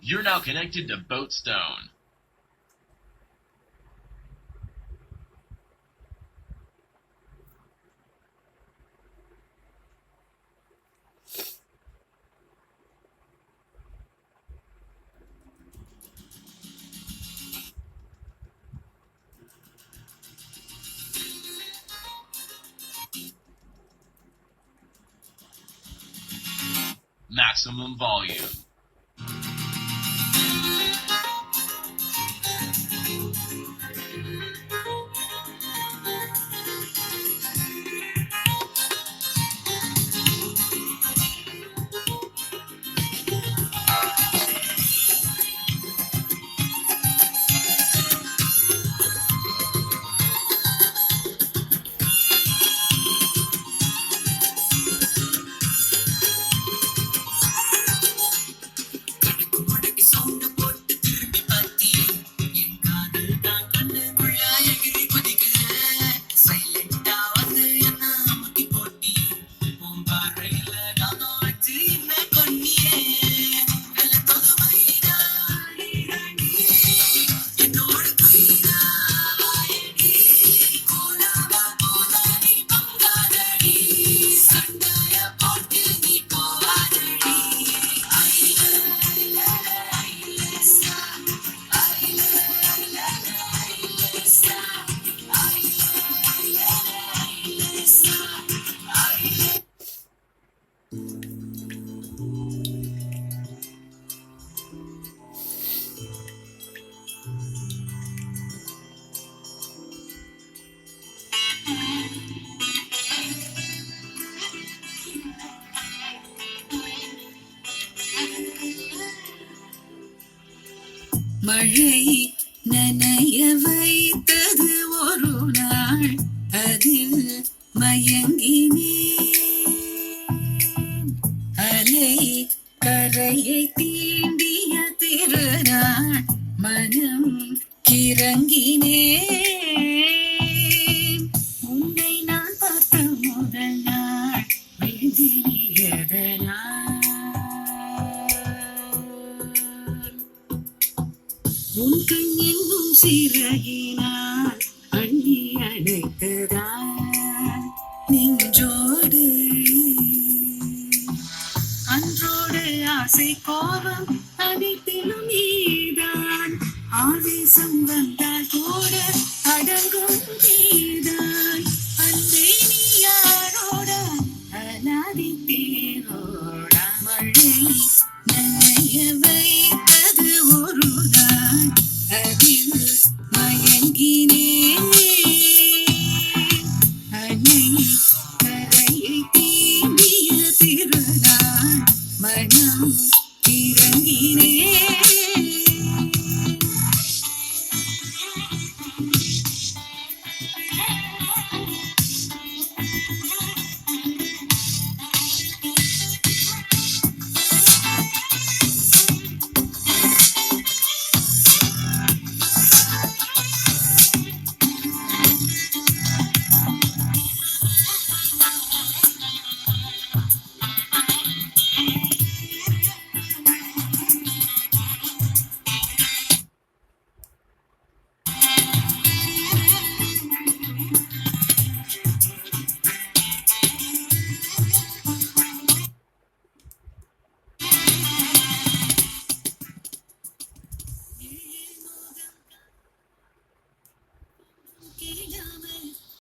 You're now connected to Boatstone. Maximum volume. மழை நனைய வைத்தது ஒரு நாள், அதில் மயங்கினேன். அலை கரையை தீண்டிய திருநாள், மனம் கிறங்கினேன். உன்னை நான் பார்த்த முதல் நாள் விழுந்தினியதனால் உன் கண் எங்கும் சிறகினால் அள்ளி அணைத்ததால் நெஞ்சோடு அன்றோடு ஆசை கோபம் அனைத்திலும் நீதான். ஆவேசம் வந்தால் கூட அடங்கும் நீதான். அன்பே நீ யாரோட அலாதி தேரோட. மழை நனைய வைத்தது ஒரு நாள், அதில் மயங்கினேன். அணை கரையை தீண்டிய திருநாள், மனம் கிறங்கினேன்.